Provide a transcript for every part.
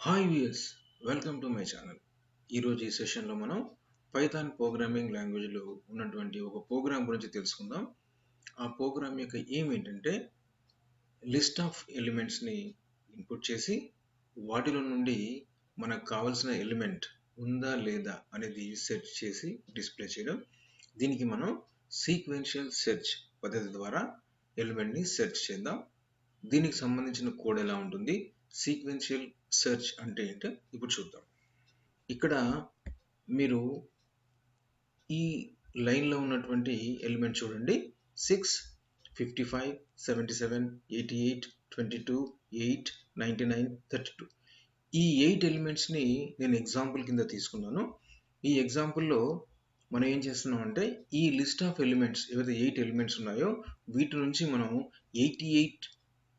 Hi viewers, welcome to my channel. ఈరోజు ఈ సెషన్లో మనం పైథాన్ ప్రోగ్రామింగ్ లాంగ్వేజ్లో ఉన్నటువంటి ఒక ప్రోగ్రామ్ గురించి తెలుసుకుందాం. ఆ ప్రోగ్రామ్ యొక్క ఎయిమ్ ఏంటంటే లిస్ట్ ఆఫ్ ఎలిమెంట్స్ని ఇన్పుట్ చేసి వాటిలో నుండి మనకు కావాల్సిన ఎలిమెంట్ ఉందా లేదా అనేది సెర్చ్ చేసి డిస్ప్లే చేయడం. దీనికి మనం సీక్వెన్షియల్ సెర్చ్ పద్ధతి ద్వారా ఎలిమెంట్ని సెర్చ్ చేద్దాం. దీనికి సంబంధించిన కోడ్ ఎలా ఉంటుంది, సీక్వెన్షియల్ సెర్చ్ అంటే ఏంటో ఇప్పుడు చూద్దాం. ఇక్కడ మీరు ఈ లైన్లో ఉన్నటువంటి ఎలిమెంట్ చూడండి. 6, 55, 77, 88, 22, 8, 99, 32. ఈ 8 ఎలిమెంట్స్ని నేను ఎగ్జాంపుల్ కింద తీసుకున్నాను. ఈ ఎగ్జాంపుల్లో మనం ఏం చేస్తున్నాం అంటే ఈ లిస్ట్ ఆఫ్ ఎలిమెంట్స్ ఏవైతే 8 ఎలిమెంట్స్ ఉన్నాయో వీటి నుంచి మనం 88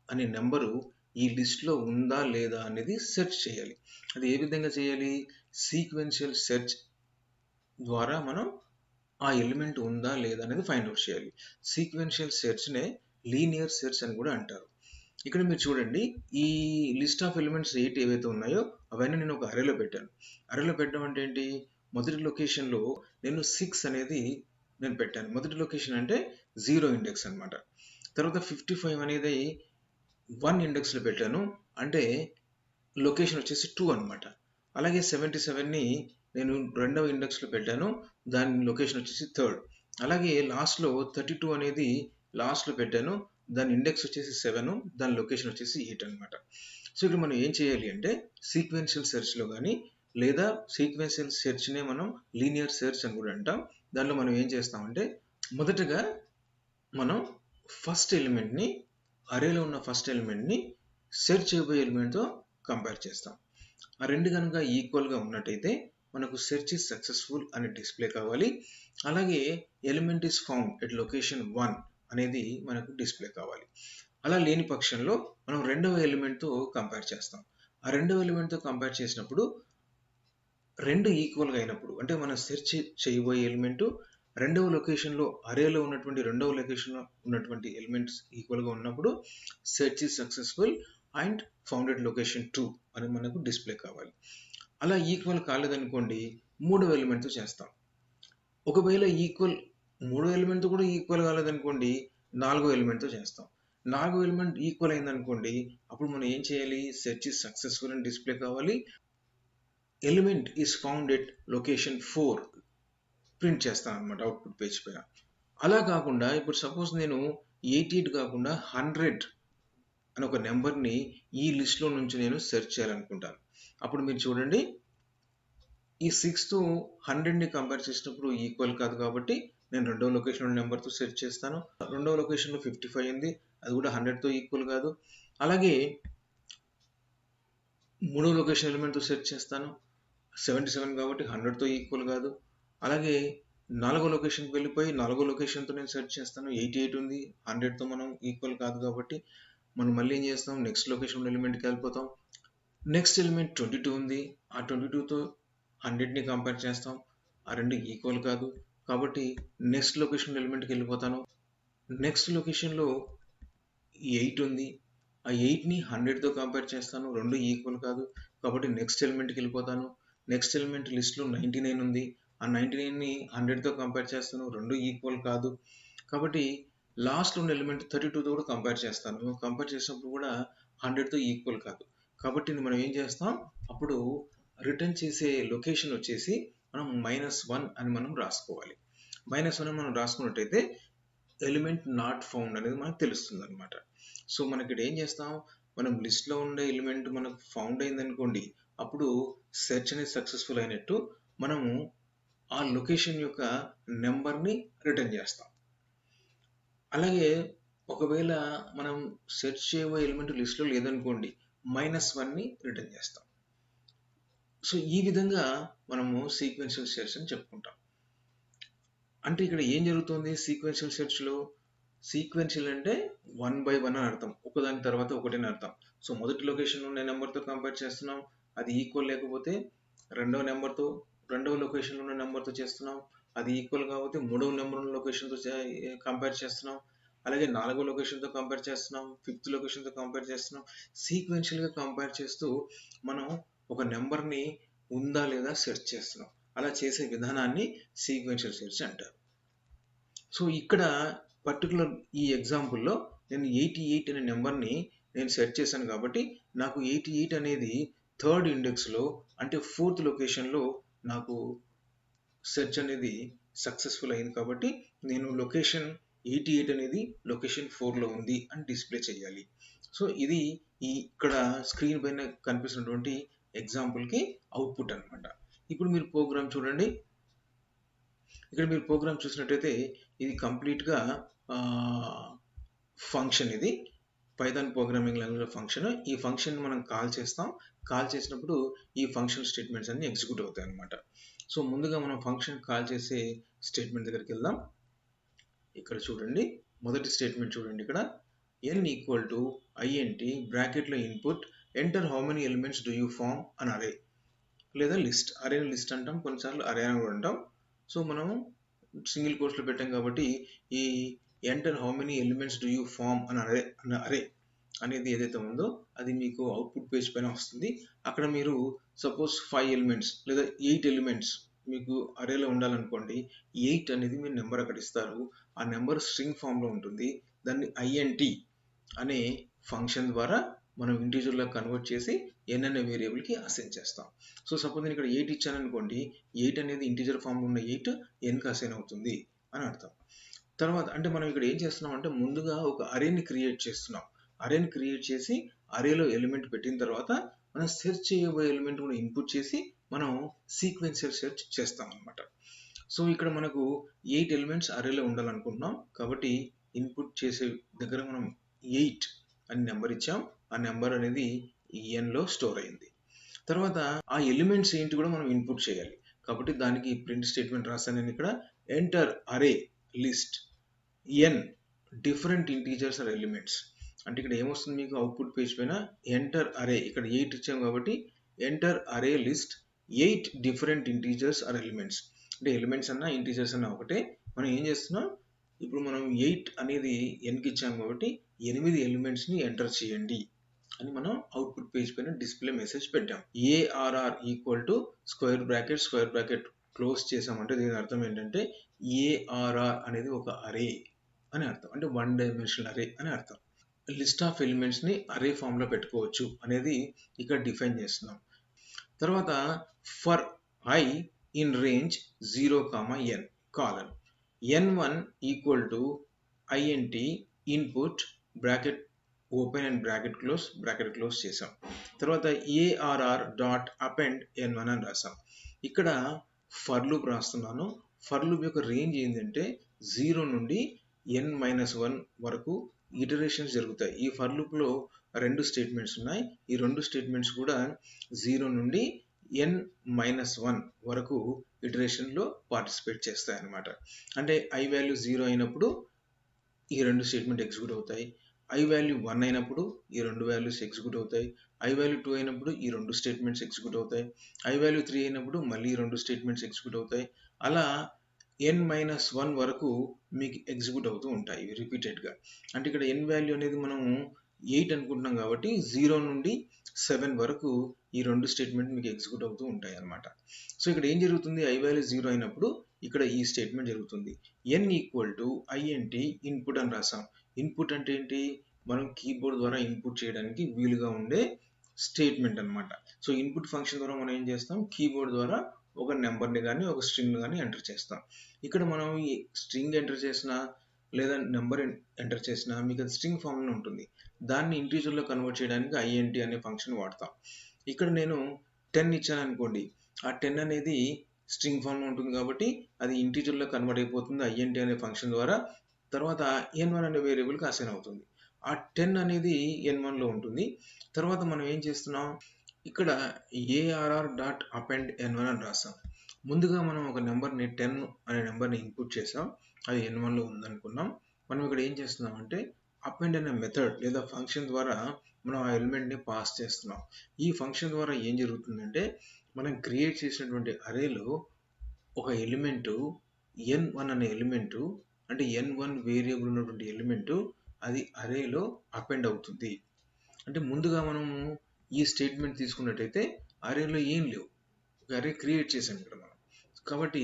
అనే నెంబరు ఈ లిస్ట్లో ఉందా లేదా అనేది సెర్చ్ చేయాలి. అది ఏ విధంగా చేయాలి? సీక్వెన్షియల్ సెర్చ్ ద్వారా మనం ఆ ఎలిమెంట్ ఉందా లేదా అనేది ఫైండ్ అవుట్ చేయాలి. సీక్వెన్షియల్ సెర్చ్నే లీనియర్ సెర్చ్ అని కూడా అంటారు. ఇక్కడ మీరు చూడండి, ఈ లిస్ట్ ఆఫ్ ఎలిమెంట్స్ 8 ఏవైతే ఉన్నాయో అవన్నీ నేను ఒక అరేలో పెట్టాను. అరేలో పెట్టడం అంటే ఏంటి? మొదటి లొకేషన్లో నేను 6 అనేది నేను పెట్టాను. మొదటి లొకేషన్ అంటే 0 ఇండెక్స్ అనమాట. తర్వాత 55 అనేది 1 ఇండెక్స్లో పెట్టాను, అంటే లొకేషన్ వచ్చేసి 2 అనమాట. అలాగే 77ని నేను రెండవ ఇండెక్స్లో పెట్టాను, దాని లొకేషన్ వచ్చేసి 3rd. అలాగే లాస్ట్లో 32 అనేది లాస్ట్లో పెట్టాను, దాని ఇండెక్స్ వచ్చేసి 7, దాని లొకేషన్ వచ్చేసి 8 అనమాట. సో ఇక్కడ మనం ఏం చేయాలి అంటే సీక్వెన్షియల్ సెర్చ్లో కానీ లేదా సీక్వెన్షియల్ సెర్చ్నే మనం లీనియర్ సెర్చ్ అని కూడా అంటాం. దానిలో మనం ఏం చేస్తామంటే మొదటగా మనం ఫస్ట్ ఎలిమెంట్ని, అరేలో ఉన్న ఫస్ట్ ఎలిమెంట్ని సెర్చ్ చేయబోయే ఎలిమెంట్తో కంపేర్ చేస్తాం. ఆ రెండు కనుక ఈక్వల్గా ఉన్నట్టయితే మనకు సెర్చ్ ఇస్ సక్సెస్ఫుల్ అని డిస్ప్లే కావాలి. అలాగే element is found at location 1 అనేది మనకు డిస్ప్లే కావాలి. అలా లేని పక్షంలో మనం రెండవ ఎలిమెంట్తో కంపేర్ చేస్తాం. ఆ రెండవ ఎలిమెంట్తో కంపేర్ చేసినప్పుడు రెండు ఈక్వల్గా అయినప్పుడు, అంటే మనం సెర్చ్ చేయబోయే ఎలిమెంటు రెండవ లొకేషన్లో అరేలో ఉన్నటువంటి రెండవ లొకేషన్లో ఉన్నటువంటి ఎలిమెంట్స్ ఈక్వల్గా ఉన్నప్పుడు search is successful and founded location 2 అని మనకు డిస్ప్లే కావాలి. అలా ఈక్వల్ కాలేదనుకోండి, మూడవ ఎలిమెంట్తో చేస్తాం. ఒకవేళ మూడో ఎలిమెంట్తో కూడా ఈక్వల్ కాలేదనుకోండి, నాలుగో ఎలిమెంట్తో చేస్తాం. నాలుగో ఎలిమెంట్ ఈక్వల్ అయిందనుకోండి, అప్పుడు మనం ఏం చేయాలి? సెర్చ్ ఇస్ సక్సెస్ఫుల్ అని డిస్ప్లే కావాలి. Element is found at location 4 print చేస్తాను అనమాట అవుట్పుట్ పేజ్ పైన. అలా కాకుండా ఇప్పుడు సపోజ్ నేను 88 కాకుండా 100 అని ఒక నెంబర్ని ఈ లిస్ట్లో నుంచి నేను సెర్చ్ చేయాలనుకుంటాను. అప్పుడు మీరు చూడండి, ఈ 6తో 100ని కంపేర్ చేసినప్పుడు ఈక్వల్ కాదు కాబట్టి నేను రెండవ లొకేషన్లో నెంబర్తో సెర్చ్ చేస్తాను. రెండవ లొకేషన్లో 55 ఉంది, అది కూడా 100తో ఈక్వల్ కాదు. అలాగే మూడవ లొకేషన్ ఎలిమెంట్తో సెర్చ్ చేస్తాను, 77 కాబట్టి 100తో ఈక్వల్ కాదు. అలాగే నాలుగో లొకేషన్కి వెళ్ళిపోయి నాలుగో లొకేషన్తో నేను సెర్చ్ చేస్తాను, 88 ఉంది, 100తో మనం ఈక్వల్ కాదు కాబట్టి మనం మళ్ళీ ఏం చేస్తాం? నెక్స్ట్ లొకేషన్ ఎలిమెంట్కి వెళ్ళిపోతాం. నెక్స్ట్ ఎలిమెంట్ 22 ఉంది, ఆ 22తో 100ని కంపేర్ చేస్తాం, ఆ రెండు ఈక్వల్ కాదు కాబట్టి నెక్స్ట్ లొకేషన్ ఎలిమెంట్కి వెళ్ళిపోతాను. నెక్స్ట్ లొకేషన్లో 8 ఉంది, ఆ 8ని 100తో కంపేర్ చేస్తాను, రెండు ఈక్వల్ కాదు కాబట్టి నెక్స్ట్ ఎలిమెంట్కి వెళ్ళిపోతాను. నెక్స్ట్ ఎలిమెంట్ లిస్ట్లో 99 ఉంది, ఆ 99ని 100తో కంపేర్ చేస్తాను, రెండు ఈక్వల్ కాదు కాబట్టి లాస్ట్లో ఉన్న ఎలిమెంట్ 32తో కూడా కంపేర్ చేస్తాను. కంపేర్ చేసినప్పుడు కూడా 100తో ఈక్వల్ కాదు కాబట్టి మనం ఏం చేస్తాం? అప్పుడు రిటర్న్ చేసే లొకేషన్ వచ్చేసి మనం -1 అని మనం రాసుకోవాలి. -1 అని మనం రాసుకున్నట్టయితే ఎలిమెంట్ నాట్ ఫౌండ్ అనేది మనకు తెలుస్తుంది అనమాట. సో మనకి ఇక్కడ ఏం చేస్తాం? మనం లిస్ట్లో ఉండే ఎలిమెంట్ మనకు ఫౌండ్ అయిందనుకోండి, అప్పుడు సెర్చ్ అనేది సక్సెస్ఫుల్ అయినట్టు మనము ఆ లొకేషన్ యొక్క నెంబర్ని రిటర్న్ చేస్తాం. అలాగే ఒకవేళ మనం సెర్చ్ చేయబోయే ఎలిమెంట్ లిస్ట్లో లేదనుకోండి, -1ని రిటర్న్ చేస్తాం. సో ఈ విధంగా మనము సీక్వెన్షియల్ సెర్చ్ అని చెప్పుకుంటాం. అంటే ఇక్కడ ఏం జరుగుతుంది సీక్వెన్షియల్ సెర్చ్లో? సీక్వెన్షియల్ అంటే 1 by 1 అని అర్థం, ఒకదాని తర్వాత ఒకటి అని అర్థం. సో మొదటి లొకేషన్ ఉన్న నెంబర్తో కంపేర్ చేస్తున్నాం, అది ఈక్వల్ లేకపోతే రెండవ లొకేషన్లో ఉన్న నెంబర్తో చేస్తున్నాం, అది ఈక్వల్ కాకపోతే మూడవ నెంబర్ ఉన్న లొకేషన్తో కంపేర్ చేస్తున్నాం. అలాగే నాలుగో లొకేషన్తో కంపేర్ చేస్తున్నాం, 5th లొకేషన్తో కంపేర్ చేస్తున్నాం. సీక్వెన్షియల్గా కంపేర్ చేస్తూ మనం ఒక నెంబర్ని ఉందా లేదా సెర్చ్ చేస్తున్నాం. అలా చేసే విధానాన్ని సీక్వెన్షియల్ సెర్చ్ అంటారు. సో ఇక్కడ పర్టికులర్ ఈ ఎగ్జాంపుల్లో నేను 88 అనే నెంబర్ని నేను సెర్చ్ చేశాను కాబట్టి నాకు 88 అనేది థర్డ్ ఇండెక్స్లో అంటే ఫోర్త్ లొకేషన్లో నాకు సెర్చ్ అనేది సక్సెస్ఫుల్ అయింది కాబట్టి నేను లొకేషన్ 88 అనేది లొకేషన్ 4లో ఉంది అని డిస్ప్లే చేయాలి. సో ఇది ఇక్కడ స్క్రీన్ పైన కనిపిస్తున్నటువంటి ఎగ్జాంపుల్కి అవుట్పుట్ అనమాట. ఇప్పుడు మీరు ప్రోగ్రామ్ చూడండి. ఇక్కడ మీరు ప్రోగ్రామ్ చూసినట్టయితే ఇది కంప్లీట్గా ఫంక్షన్. ఇది పైథాన్ ప్రోగ్రామింగ్ లాంగ్వేజ్ ఫంక్షన్. ఈ ఫంక్షన్ మనం కాల్ చేస్తాం. కాల్ చేసినప్పుడు ఈ ఫంక్షన్ స్టేట్మెంట్స్ అన్ని ఎగ్జిక్యూట్ అవుతాయి అన్నమాట. సో ముందుగా మనం ఫంక్షన్ కాల్ చేసే స్టేట్మెంట్ దగ్గరికి వెళ్దాం. ఇక్కడ చూడండి, మొదటి స్టేట్మెంట్ చూడండి. ఇక్కడ n ఈక్వల్ టు int బ్రాకెట్లో input enter how many elements do you form an array లేదా లిస్ట్. అరేని లిస్ట్ అంటాం, కొన్నిసార్లు అరే అని కూడా అంటాం. సో మనం సింగిల్ కోట్స్లో పెట్టాం కాబట్టి ఈ enter how many elements do you form an array అనేది ఏదైతే ఉందో అది మీకు అవుట్పుట్ పేజ్ పైన వస్తుంది. అక్కడ మీరు సపోజ్ 5 ఎలిమెంట్స్ లేదా 8 ఎలిమెంట్స్ మీకు అరేలో ఉండాలనుకోండి, 8 అనేది మీరు నెంబర్ అక్కడ ఇస్తారు. ఆ నెంబర్ స్ట్రింగ్ ఫామ్లో ఉంటుంది. దాన్ని int అనే ఫంక్షన్ ద్వారా మనం ఇంటీజర్లో కన్వర్ట్ చేసి n అనే వేరియబుల్కి అసైన్ చేస్తాం. సో సపోజ్ నేను ఇక్కడ 8 ఇచ్చాను అనుకోండి, 8 అనేది ఇంటీజర్ ఫామ్లో ఉన్న 8 nకి అసైన్ అవుతుంది అని అర్థం. తర్వాత అంటే మనం ఇక్కడ ఏం చేస్తున్నాం అంటే ముందుగా ఒక అరేని క్రియేట్ చేస్తున్నాం. అరేని క్రియేట్ చేసి అరేలో ఎలిమెంట్ పెట్టిన తర్వాత మనం సెర్చ్ చేయబోయే ఎలిమెంట్ కూడా ఇన్పుట్ చేసి మనం సీక్వెన్షియల్ సెర్చ్ చేస్తాం అనమాట. సో ఇక్కడ మనకు 8 ఎలిమెంట్స్ అరేలో ఉండాలనుకుంటున్నాం కాబట్టి ఇన్పుట్ చేసే దగ్గర మనం 8 అని నెంబర్ ఇచ్చాం. ఆ నెంబర్ అనేది ఎన్లో స్టోర్ అయింది. తర్వాత ఆ ఎలిమెంట్స్ ఏంటి కూడా మనం ఇన్పుట్ చేయాలి కాబట్టి దానికి ప్రింట్ స్టేట్మెంట్ రాస్తాను నేను ఇక్కడ. Enter array list n different integers or elements. అంటే ఇక్కడ ఏమొస్తుంది మీకు అవుట్పుట్ పేజ్ పైన ఎంటర్ అరే, ఇక్కడ 8 ఇచ్చాం కాబట్టి enter array list 8 different integers or elements. అంటే ఎలిమెంట్స్ అన్నా ఇంటీజర్స్ అన్నా ఒకటే. మనం ఏం చేస్తున్నాం, ఇప్పుడు మనం 8 అనేది nకి ఇచ్చాం కాబట్టి 8 ఎలిమెంట్స్ని ఎంటర్ చేయండి అని మనం అవుట్పుట్ పేజ్ పైన డిస్ప్లే మెసేజ్ పెట్టాం. ARR equal to square bracket close చేసామంటే దీని అర్థం ఏంటంటే ఏఆర్ఆర్ అనేది ఒక అరే అని అర్థం, అంటే 1 డైమెన్షనల్ అరే అని అర్థం. లిస్ట్ ఆఫ్ ఎలిమెంట్స్ని అరే ఫామ్లో పెట్టుకోవచ్చు అనేది ఇక్కడ డిఫైన్ చేస్తున్నాం. తర్వాత for I in range 0, n colon n1 equal to int input bracket open and bracket close చేసాం. తర్వాత ARR డాట్ అపెండ్ n1 అని రాసాం. ఇక్కడ ఫర్ లూప్ రాస్తున్నాను. ఫర్ లూప్ యొక్క రేంజ్ ఏంటంటే 0 నుండి n-1 వరకు ఇటరేషన్స్ జరుగుతాయి. ఈ ఫర్ లూప్లో 2 స్టేట్మెంట్స్ ఉన్నాయి. ఈ 2 స్టేట్మెంట్స్ కూడా 0 నుండి n-1 వరకు ఇటరేషన్లో పార్టిసిపేట్ చేస్తాయి అన్నమాట. అంటే i వాల్యూ 0 అయినప్పుడు ఈ 2 స్టేట్మెంట్ ఎగ్జిక్యూట్ అవుతాయి. i వాల్యూ 1 అయినప్పుడు ఈ 2 వాల్యూస్ ఎగ్జిక్యూట్ అవుతాయి. i వాల్యూ 2 అయినప్పుడు ఈ 2 స్టేట్మెంట్స్ ఎగ్జిక్యూట్ అవుతాయి. i వాల్యూ 3 అయినప్పుడు మళ్ళీ ఈ 2 స్టేట్మెంట్స్ ఎగ్జిక్యూట్ అవుతాయి. అలా n-1 వరకు మీకు ఎగ్జిక్యూట్ అవుతూ ఉంటాయి రిపీటెడ్గా. అంటే ఇక్కడ n వాల్యూ అనేది మనము 8 అనుకుంటున్నాం కాబట్టి 0 నుండి 7 వరకు ఈ 2 స్టేట్మెంట్ మీకు ఎగ్జిక్యూట్ అవుతూ ఉంటాయి అన్నమాట. సో ఇక్కడ ఏం జరుగుతుంది, i వాల్యూ 0 అయినప్పుడు ఇక్కడ ఈ స్టేట్మెంట్ జరుగుతుంది. n equal to int input అని రాసాం. ఇన్పుట్ అంటే ఏంటి, మనం కీబోర్డ్ ద్వారా ఇన్పుట్ చేయడానికి వీలుగా ఉండే స్టేట్మెంట్ అనమాట. సో ఇన్పుట్ ఫంక్షన్ ద్వారా మనం ఏం చేస్తాం, కీబోర్డ్ ద్వారా ఒక నెంబర్ని కానీ ఒక స్ట్రింగ్ కానీ ఎంటర్ చేస్తాం. ఇక్కడ మనం ఈ స్ట్రింగ్ ఎంటర్ చేసినా లేదా నెంబర్ ఎంటర్ చేసినా మీకు అది స్ట్రింగ్ ఫామ్లో ఉంటుంది. దాన్ని ఇంటీజర్లో కన్వర్ట్ చేయడానికి int అనే ఫంక్షన్ వాడతాం. ఇక్కడ నేను 10 ఇచ్చాను అనుకోండి, ఆ 10 అనేది స్ట్రింగ్ ఫామ్లో ఉంటుంది కాబట్టి అది ఇంటీజర్లో కన్వర్ట్ అయిపోతుంది int అనే ఫంక్షన్ ద్వారా. తర్వాత n1 అనే వేరియబుల్కి అసైన్ అవుతుంది. ఆ 10 అనేది n1లో ఉంటుంది. తర్వాత మనం ఏం చేస్తున్నాం, ఇక్కడ ARR డాట్ అపెండ్ n1 అని రాస్తాం. ముందుగా మనం ఒక నెంబర్ని 10 అనే నెంబర్ని ఇన్పుట్ చేసాం, అది n1లో ఉందనుకున్నాం. మనం ఇక్కడ ఏం చేస్తున్నాం అంటే అపెండ్ అనే మెథడ్ లేదా ఫంక్షన్ ద్వారా మనం ఆ ఎలిమెంట్ని పాస్ చేస్తున్నాం. ఈ ఫంక్షన్ ద్వారా ఏం జరుగుతుందంటే మనం క్రియేట్ చేసినటువంటి అరేలో ఒక ఎలిమెంటు n1 అనే ఎలిమెంటు, అంటే n1 వేరియబుల్ ఉన్నటువంటి ఎలిమెంటు అది అరేలో అపెండ్ అవుతుంది. అంటే ముందుగా మనము ఈ స్టేట్మెంట్ తీసుకున్నట్టయితే అరేలో ఏం లేవు. ఒక అరే క్రియేట్ చేసాం ఇక్కడ మనం. కాబట్టి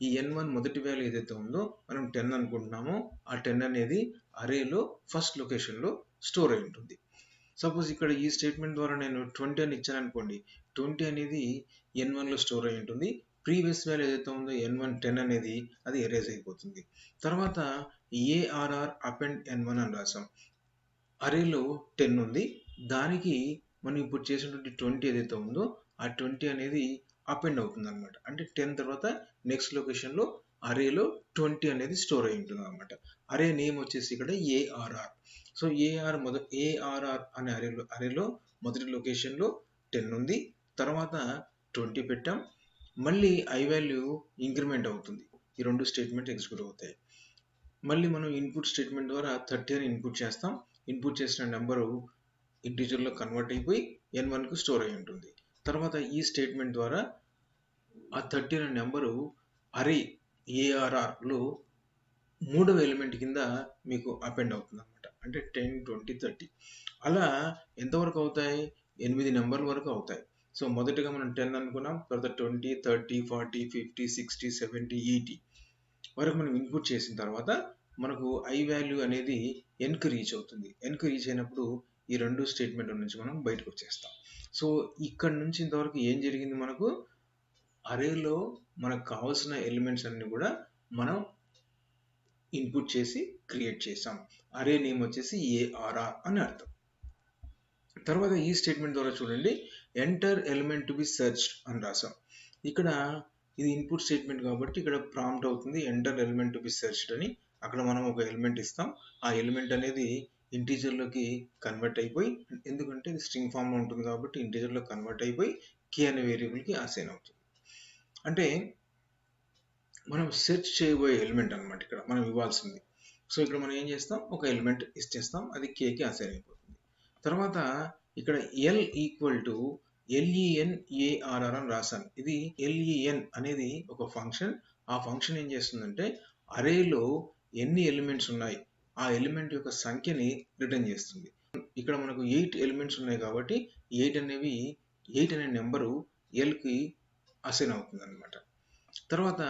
ఈ n1 మొదటి వాల్యూ ఏదైతే ఉందో మనం 10 అనుకుంటున్నామో ఆ 10 అనేది అరేలో ఫస్ట్ లొకేషన్లో స్టోర్ అయి ఉంటుంది. సపోజ్ ఇక్కడ ఈ స్టేట్మెంట్ ద్వారా నేను 20 అని ఇచ్చాను అనుకోండి, 20 అనేది n1లో స్టోర్ అయి ఉంటుంది. ప్రీవియస్ వాల్యూ ఏదైతే ఉందో n1 10 అనేది అది ఎరేజ్ అయిపోతుంది. తర్వాత ఏఆర్ఆర్ అపెండ్ n1 అని రాసాం. అరేలో 10 ఉంది, దానికి మనం ఇప్పుడు చేసినటువంటి 20 ఏదైతే ఉందో ఆ 20 అనేది అపెండ్ అవుతుంది అనమాట. అంటే 10 తర్వాత నెక్స్ట్ లొకేషన్లో అరేలో 20 అనేది స్టోర్ అయి ఉంటుంది అనమాట. అరే నేమ్ వచ్చేసి ఇక్కడ ఏఆర్ఆర్. సో ఏఆర్ఆర్ అనే అరేలో మొదటి లొకేషన్లో 10 ఉంది, తర్వాత 20 పెట్టాం, మళ్ళీ ఐ వాల్యూ ఇంక్రిమెంట్ అవుతుంది. ఈ రెండు స్టేట్మెంట్ ఎగ్జిక్యూట్ అవుతాయి. మళ్ళీ మనం ఇన్పుట్ స్టేట్మెంట్ ద్వారా 30 అని ఇన్పుట్ చేస్తాం. ఇన్పుట్ చేసిన నెంబరు ఇంటీజర్లో కన్వర్ట్ అయిపోయి n1కు స్టోర్ అయి ఉంటుంది. తర్వాత ఈ స్టేట్మెంట్ ద్వారా ఆ 30 అనే నెంబరు అరే ఏఆర్ఆర్లో మూడవ ఎలిమెంట్ కింద మీకు అపెండ్ అవుతుంది అనమాట. అంటే 10, 20, 30 అలా ఎంతవరకు అవుతాయి? 8 నెంబర్ల వరకు అవుతాయి. సో మొదటగా మనం 10 అనుకున్నాం, తర్వాత 20, 30, 40, 50, 60, 70, 80 వరకు మనం ఇన్పుట్ చేసిన తర్వాత మనకు ఐ వాల్యూ అనేది ఎన్కి రీచ్ అవుతుంది. ఎన్కి రీచ్ అయినప్పుడు ఈ రెండు స్టేట్మెంట్ నుంచి మనం బయటకు వచ్చేస్తాం. సో ఇక్కడ నుంచి ఇంతవరకు ఏం జరిగింది? మనకు అరేలో మనకు కావాల్సిన ఎలిమెంట్స్ అన్ని కూడా మనం ఇన్పుట్ చేసి క్రియేట్ చేసాం. అరే నేమ్ వచ్చేసి ఏఆర్ఆర్ అని అర్థం. తర్వాత ఈ స్టేట్మెంట్ ద్వారా చూడండి, enter element to be searched అని రాసాం. ఇక్కడ ఇది ఇన్పుట్ స్టేట్మెంట్ కాబట్టి ఇక్కడ ప్రాంప్ట్ అవుతుంది enter element to be searched అని. అక్కడ మనం ఒక ఎలిమెంట్ ఇస్తాం. ఆ ఎలిమెంట్ అనేది ఇంటీజర్లోకి కన్వర్ట్ అయిపోయి, ఎందుకంటే ఇది స్ట్రింగ్ ఫామ్లో ఉంటుంది కాబట్టి ఇంటీజర్లో కన్వర్ట్ అయిపోయి కీ అనే వేరియబుల్కి అసైన్ అవుతుంది. అంటే మనం సెర్చ్ చేయబోయే ఎలిమెంట్ అనమాట ఇక్కడ మనం ఇవ్వాల్సింది. సో ఇక్కడ మనం ఏం చేస్తాం? ఒక ఎలిమెంట్ ఇచ్చేస్తాం, అది కేకి అసైన్ అయిపోతుంది. తర్వాత ఇక్కడ ఎల్ ఈక్వల్ టు LENARR అని రాశాను. ఇది LEN అనేది ఒక ఫంక్షన్. ఆ ఫంక్షన్ ఏం చేస్తుందంటే అరేలో ఎన్ని ఎలిమెంట్స్ ఉన్నాయి ఆ ఎలిమెంట్ యొక్క సంఖ్యని రిటర్న్ చేస్తుంది. ఇక్కడ మనకు 8 ఎలిమెంట్స్ ఉన్నాయి కాబట్టి 8 అనే నెంబరు ఎల్కి అసైన్ అవుతుంది అనమాట. తర్వాత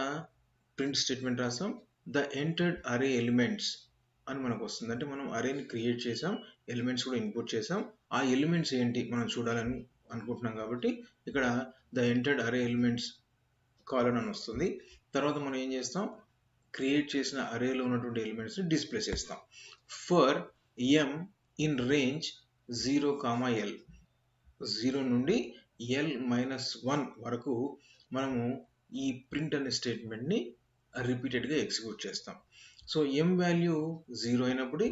ప్రింట్ స్టేట్మెంట్ రాసాం, ద ఎంటర్డ్ అరే ఎలిమెంట్స్ అని మనకు వస్తుంది. అంటే మనం అరేని క్రియేట్ చేసాం, ఎలిమెంట్స్ కూడా ఇన్పుట్ చేసాం. ఆ ఎలిమెంట్స్ ఏంటి మనం చూడాలని అనుకుంటున్నాం కాబట్టి ఇక్కడ ద ఎంటర్డ్ అరే ఎలిమెంట్స్ కాలన్ అని వస్తుంది. తర్వాత మనం ఏం చేస్తాం? క్రియేట్ చేసిన అరేలో ఉన్నటువంటి ఎలిమెంట్స్ని డిస్ప్లే చేస్తాం. For M in range 0, L 0 నుండి L-1 వరకు మనము ఈ ప్రింట్ అనే స్టేట్మెంట్ని రిపీటెడ్గా ఎగ్జిక్యూట్ చేస్తాం. సో ఎం వాల్యూ 0 అయినప్పుడు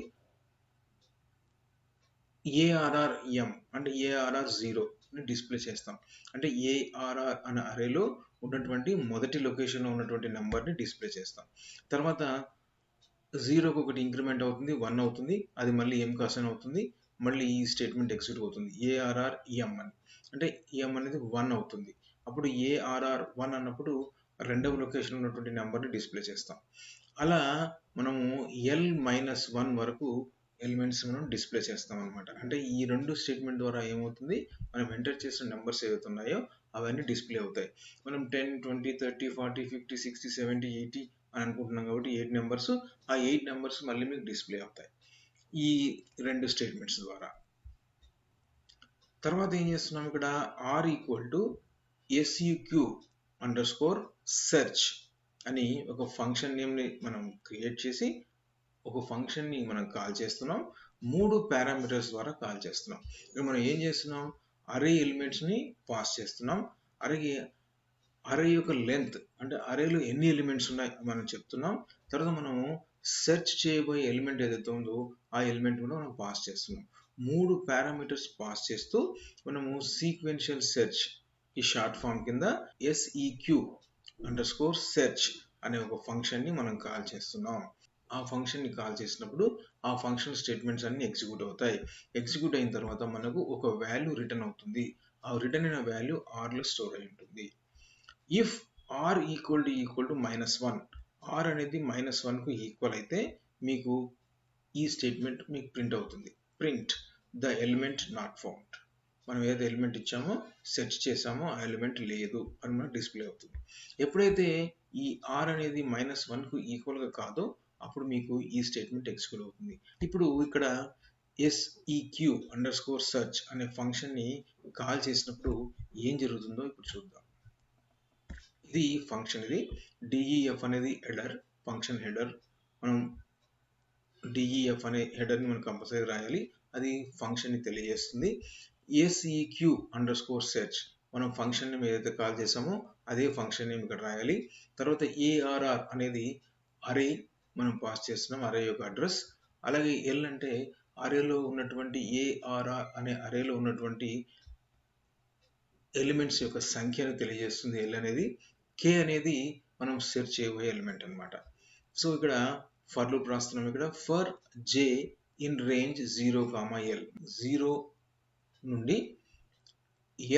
ఏఆర్ఆర్ ఎం అంటే ఏఆర్ఆర్ 0ని డిస్ప్లే చేస్తాం. అంటే ఏఆర్ఆర్ అనే అరేలో ఉన్నటువంటి మొదటి లొకేషన్లో ఉన్నటువంటి నెంబర్ని డిస్ప్లే చేస్తాం. తర్వాత 0కి ఒకటి ఇంక్రిమెంట్ అవుతుంది, 1 అవుతుంది, అది మళ్ళీ ఎంకి అసైన్ అవుతుంది, మళ్ళీ ఈ స్టేట్మెంట్ ఎగ్జిక్యూట్ అవుతుంది ఏఆర్ఆర్ ఎం అని. అంటే ఎం అనేది 1 అవుతుంది. అప్పుడు ఏఆర్ఆర్ 1 అన్నప్పుడు రెండవ లొకేషన్ ఉన్నటువంటి నెంబర్ని డిస్ప్లే చేస్తాం. అలా మనము L-1 వరకు ఎలిమెంట్స్ మనం డిస్ప్లే చేస్తాం అనమాట. అంటే ఈ రెండు స్టేట్మెంట్ ద్వారా ఏమవుతుంది? మనం ఎంటర్ చేసిన నెంబర్స్ ఏవైతే ఉన్నాయో అవన్నీ డిస్ప్లే అవుతాయి. మనం 10, 20, 30, 40, 50, 60, 70, 80 అని అనుకుంటున్నాం కాబట్టి 8 నెంబర్స్, ఆ 8 నెంబర్స్ మళ్ళీ మీకు డిస్ప్లే అవుతాయి ఈ రెండు స్టేట్మెంట్స్ ద్వారా. తర్వాత ఏం చేస్తున్నాం? ఇక్కడ ఆర్ ఈక్వల్ టు SUQ_search అని ఒక ఫంక్షన్ నేమ్ని మనం క్రియేట్ చేసి ఒక ఫంక్షన్ని మనం కాల్ చేస్తున్నాం. 3 పారామీటర్స్ ద్వారా కాల్ చేస్తున్నాం. ఇక్కడ మనం ఏం చేస్తున్నాం? అరే ఎలిమెంట్స్ని పాస్ చేస్తున్నాం. అరే యొక్క లెంత్ అంటే అరేలో ఎన్ని ఎలిమెంట్స్ ఉన్నాయి మనం చెప్తున్నాం. తర్వాత మనము సెర్చ్ చేయబోయే ఎలిమెంట్ ఏదైతే ఉందో ఆ ఎలిమెంట్ కూడా మనం పాస్ చేస్తున్నాం. 3 పారామీటర్స్ పాస్ చేస్తూ మనము సీక్వెన్షియల్ సెర్చ్ ఈ షార్ట్ ఫామ్ కింద SEQ_search అనే ఒక ఫంక్షన్ని మనం కాల్ చేస్తున్నాం. ఆ ఫంక్షన్ని కాల్ చేసినప్పుడు ఆ ఫంక్షన్ స్టేట్మెంట్స్ అన్ని ఎగ్జిక్యూట్ అవుతాయి. ఎగ్జిక్యూట్ అయిన తర్వాత మనకు ఒక వాల్యూ రిటర్న్ అవుతుంది. ఆ రిటర్న్ అయిన వాల్యూ ఆర్లో స్టోర్ అయి ఉంటుంది. If R equal to -1, R అనేది -1కు ఈక్వల్ అయితే మీకు ఈ స్టేట్మెంట్ మీకు ప్రింట్ అవుతుంది, print the element not found. మనం ఏదైతే ఎలిమెంట్ ఇచ్చామో సెర్చ్ చేసామో ఆ ఎలిమెంట్ లేదు అని మనకు డిస్ప్లే అవుతుంది. ఎప్పుడైతే ఈ ఆర్ అనేది -1కు ఈక్వల్గా కాదో అప్పుడు మీకు ఈ స్టేట్మెంట్ ఎగ్జిక్యూట్ అవుతుంది. ఇప్పుడు ఇక్కడ seq_search అనే ఫంక్షన్ని కాల్ చేసినప్పుడు ఏం జరుగుతుందో ఇప్పుడు చూద్దాం. ఇది ఫంక్షన్, ఇది def అనేది హెడర్, ఫంక్షన్ హెడర్. మనం def అనే హెడర్ని మనం కంపల్సరీ రాయాలి, అది ఫంక్షన్ని తెలియజేస్తుంది. seq_search మనం ఫంక్షన్ నేమ్ ఏదైతే కాల్ చేసామో అదే ఫంక్షన్ నేమ్ ఇక్కడ రాయాలి. తర్వాత arr అనేది అరే మనం పాస్ చేస్తున్నాం, అరే యొక్క అడ్రస్. అలాగే ఎల్ అంటే అరేలో ఉన్నటువంటి arr అనే అరేలో ఉన్నటువంటి ఎలిమెంట్స్ యొక్క సంఖ్యను తెలియజేస్తుంది ఎల్ అనేది. కే అనేది మనం సెర్చ్ చేయబోయే ఎలిమెంట్ అన్నమాట. సో ఇక్కడ ఫర్ లూప్ రాస్తున్నాం. ఇక్కడ for j in range 0, L 0 నుండి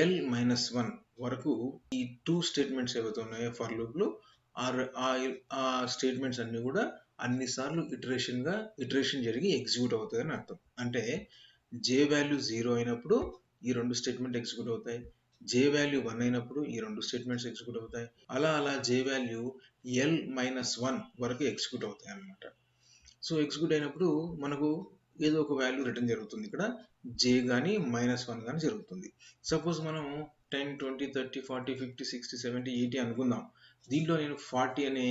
L-1 వరకు ఈ 2 స్టేట్మెంట్స్ ఏవైతే ఉన్నాయో ఫర్ లూప్లో ఆ స్టేట్మెంట్స్ అన్ని కూడా అన్నిసార్లు ఇటరేషన్ జరిగి ఎగ్జిక్యూట్ అవుతాయి అని అర్థం. అంటే j వాల్యూ 0 అయినప్పుడు ఈ 2 స్టేట్మెంట్ ఎగ్జిక్యూట్ అవుతాయి, j వాల్యూ 1 అయినప్పుడు ఈ 2 స్టేట్మెంట్స్ ఎగ్జిక్యూట్ అవుతాయి, అలా j వాల్యూ L-1 వరకు ఎగ్జిక్యూట్ అవుతాయి అన్నమాట. సో ఎగ్జిక్యూట్ అయినప్పుడు మనకు ఏదో ఒక వాల్యూ రిటర్న్ జరుగుతుంది. ఇక్కడ j కానీ -1 కానీ జరుగుతుంది. సపోజ్ మనం 10, 20, 30, 40, 50, 60, 70, 80 అనుకుందాం. దీంట్లో నేను 40 అనే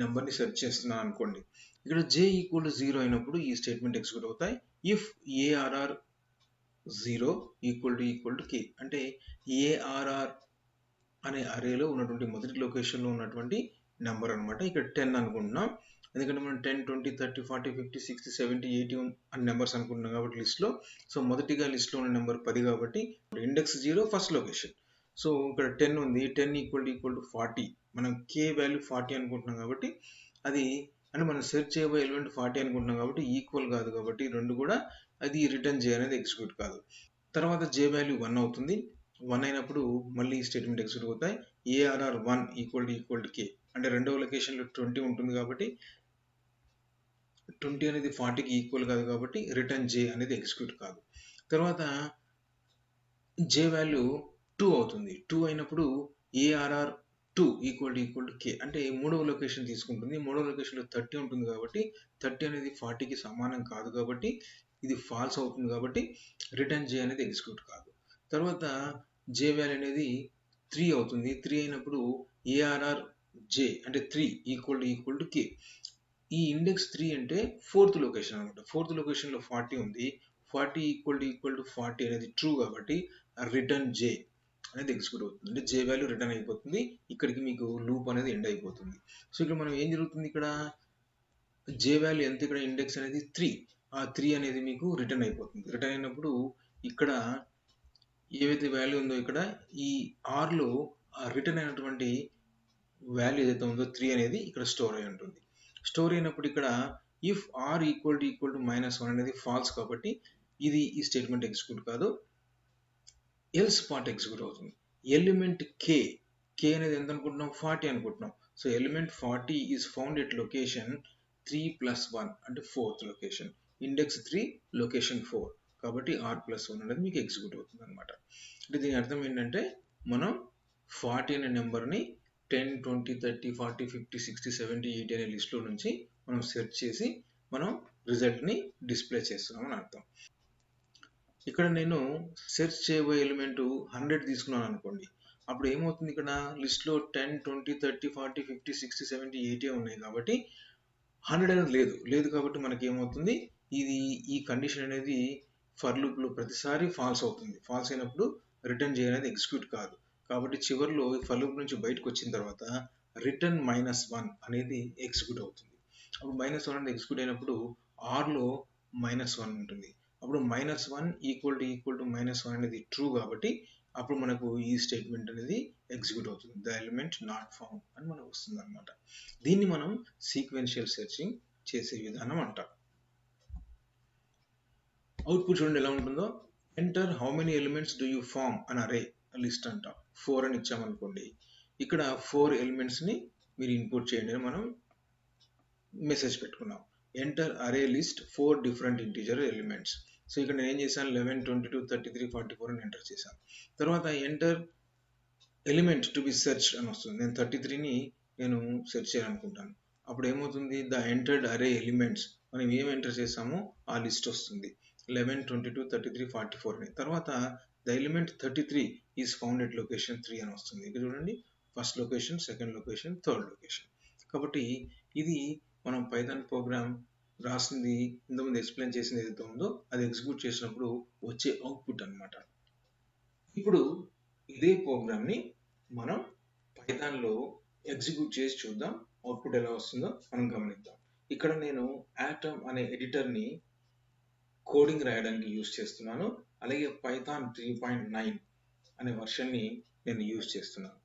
నెంబర్ని సెర్చ్ చేస్తున్నాను అనుకోండి. ఇక్కడ j = 0 అయినప్పుడు ఈ స్టేట్మెంట్ ఎగ్జిక్యూట్ అవుతాయి. ఇఫ్ arr 0 = k అంటే arr అనే అరేలో ఉన్నటువంటి మొదటి లొకేషన్లో ఉన్నటువంటి నెంబర్ అనమాట. ఇక్కడ 10 అనుకుంటున్నాం, ఎందుకంటే మనం 10, 20, 30, 40, 50, 60, 70, 80 అనే నెంబర్స్ అనుకుంటున్నాం కాబట్టి లిస్ట్లో. సో మొదటిగా లిస్ట్లో ఉన్న నెంబర్ 10 కాబట్టి ఇండెక్స్ 0 ఫస్ట్ లొకేషన్. సో ఇక్కడ 10 ఉంది, 10 = 40. మనం k వాల్యూ 40 అనుకుంటున్నాం కాబట్టి అది అంటే మనం సెర్చ్ చేయబోయే ఎలిమెంట్ 40 అనుకుంటున్నాం కాబట్టి ఈక్వల్ కాదు, కాబట్టి రెండు కూడా అది రిటర్న్ j అనేది ఎగ్జిక్యూట్ కాదు. తర్వాత j వాల్యూ 1 అవుతుంది. 1 అయినప్పుడు మళ్ళీ ఈ స్టేట్మెంట్ ఎగ్జిక్యూట్ అవుతాయి. arr 1 = k అంటే రెండవ లొకేషన్లో 20 ఉంటుంది కాబట్టి 20 అనేది 40కి ఈక్వల్ కాదు కాబట్టి రిటర్న్ j అనేది ఎగ్జిక్యూట్ కాదు. తర్వాత j వాల్యూ 2 అవుతుంది. 2 అయినప్పుడు arr 2 = k అంటే మూడవ లొకేషన్ తీసుకుంటుంది. మూడవ లొకేషన్లో 30 ఉంటుంది కాబట్టి 30 అనేది 40కి సమానం కాదు కాబట్టి ఇది ఫాల్స్ అవుతుంది కాబట్టి రిటర్న్ j అనేది ఎగ్జిక్యూట్ కాదు. తర్వాత j వాల్యూ అనేది 3 అవుతుంది. 3 అయినప్పుడు arr j అంటే 3 = k. ఈ ఇండెక్స్ 3 అంటే ఫోర్త్ లొకేషన్ అనమాట. ఫోర్త్ లొకేషన్లో 40 ఉంది. 40 = 40 అనేది ట్రూ కాబట్టి రిటర్న్ j అనేది ఎగ్జిక్యూట్ అవుతుంది. అంటే j వాల్యూ రిటర్న్ అయిపోతుంది. ఇక్కడికి మీకు లూప్ అనేది ఎండ్ అయిపోతుంది. సో ఇక్కడ మనం ఏం జరుగుతుంది, ఇక్కడ j వాల్యూ ఎంత, ఇక్కడ ఇండెక్స్ అనేది 3, ఆ 3 అనేది మీకు రిటర్న్ అయిపోతుంది. రిటర్న్ అయినప్పుడు ఇక్కడ ఏవైతే వాల్యూ ఉందో ఇక్కడ ఈ ఆర్లో రిటర్న్ అయినటువంటి వాల్యూ ఏదైతే ఉందో 3 అనేది ఇక్కడ స్టోర్ అయి ఉంటుంది. స్టోర్ అయినప్పుడు ఇక్కడ ఇఫ్ r = -1 అనేది ఫాల్స్ కాబట్టి ఇది ఈ స్టేట్మెంట్ ఎగ్జిక్యూట్ కాదు, ఎల్స్ పార్ట్ ఎగ్జిక్యూట్ అవుతుంది. ఎలిమెంట్ k అనేది ఎంత అనుకుంటున్నాం, 40 అనుకుంటున్నాం. So element 40 is found at location 3+1 అంటే ఫోర్త్ లొకేషన్, ఇండెక్స్ 3 లొకేషన్ 4 కాబట్టి r+1 అనేది మీకు ఎగ్జిక్యూట్ అవుతుంది అనమాట. అంటే దీని అర్థం ఏంటంటే మనం 40 అనే నెంబర్ని 10, 20, 30, 40, 50, 60, 70, 80 అనే లిస్ట్లో నుంచి మనం సెర్చ్ చేసి మనం రిజల్ట్ని డిస్ప్లే చేస్తున్నాం అని అర్థం. ఇక్కడ నేను సెర్చ్ చేయబోయే ఎలిమెంట్ 100 తీసుకున్నాను అనుకోండి, అప్పుడు ఏమవుతుంది, ఇక్కడ లిస్ట్లో 10, 20, 30, 40, 50, 60, 70, 80 ఉన్నాయి కాబట్టి 100 అనేది లేదు కాబట్టి మనకి ఏమవుతుంది, ఈ కండిషన్ అనేది ఫర్ లూప్లో ప్రతిసారి ఫాల్స్ అవుతుంది. ఫాల్స్ అయినప్పుడు రిటర్న్ j అనేది ఎగ్జిక్యూట్ కాదు. కాబట్టి చివరిలో ఫర్ లూప్ నుంచి బయటకు వచ్చిన తర్వాత రిటర్న్ -1 అనేది ఎగ్జిక్యూట్ అవుతుంది. అప్పుడు -1 అనేది ఎగ్జిక్యూట్ అయినప్పుడు ఆర్లో -1 ఉంటుంది. అప్పుడు -1 = -1 అనేది ట్రూ కాబట్టి అప్పుడు మనకు ఈ స్టేట్మెంట్ అనేది ఎగ్జిక్యూట్ అవుతుంది. ద ఎలిమెంట్ నాట్ ఫౌండ్ అని మనకు వస్తుంది అనమాట. దీన్ని మనం సీక్వెన్షియల్ సెర్చింగ్ చేసే విధానం అంటాం. అవుట్పుట్ చూడండి ఎలా ఉంటుందో. Enter how many elements do you form an array list అంటాం. 4 అని ఇచ్చామనుకోండి, ఇక్కడ 4 ఎలిమెంట్స్ని మీరు ఇన్పుట్ చేయండి అని మనం మెసేజ్ పెట్టుకున్నాం. Enter array list 4 different integer elements. So ఇక్కడ నేను ఏం చేశాను 11, 22, 33, 44 అని ఎంటర్ చేశాను. తర్వాత enter element to be search అని వస్తుంది. నేను 33ని నేను సెర్చ్ చేయాలనుకుంటాను. అప్పుడు ఏమవుతుంది, ద ఎంటర్డ్ అరే ఎలిమెంట్స్, మనం ఏం ఎంటర్ చేసామో ఆ లిస్ట్ వస్తుంది 11, 22, 33, 44 అని. తర్వాత the element 33 is found at location 3 అని వస్తుంది. ఇక్కడ చూడండి, first location, second location, third location. కాబట్టి ఇది మనం పైథాన్ ప్రోగ్రామ్ రాసింది, ఇంతకుముందు ఎక్స్ప్లెయిన్ చేసింది ఏదైతే ఉందో అది ఎగ్జిక్యూట్ చేసినప్పుడు వచ్చే అవుట్పుట్ అన్నమాట. ఇప్పుడు ఇదే ప్రోగ్రామ్ని మనం పైథాన్లో ఎగ్జిక్యూట్ చేసి చూద్దాం, అవుట్పుట్ ఎలా వస్తుందో మనం గమనిద్దాం. ఇక్కడ నేను ఆటమ్ అనే ఎడిటర్ని కోడింగ్ రాయడానికి యూజ్ చేస్తున్నాను. అలాగే పైథాన్ 3.9 అనే వర్షన్ని నేను యూజ్ చేస్తున్నాను.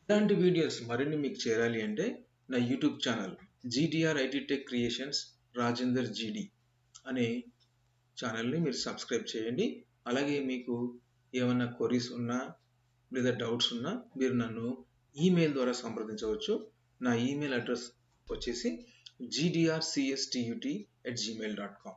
ఇలాంటి వీడియోస్ మరిన్ని మీకు చేరాలి అంటే నా YouTube channel GTR IT Tech Creations Rajender GD అనే ఛానల్ని మీరు సబ్స్క్రైబ్ చేయండి. అలాగే మీకు ఏమైనా క్వరీస్ ఉన్నా లేదా డౌట్స్ ఉన్నా మీరు నన్ను ఈమెయిల్ ద్వారా సంప్రదించవచ్చు. నా ఈమెయిల్ అడ్రస్ వచ్చేసి gdrcstut@gmail.com.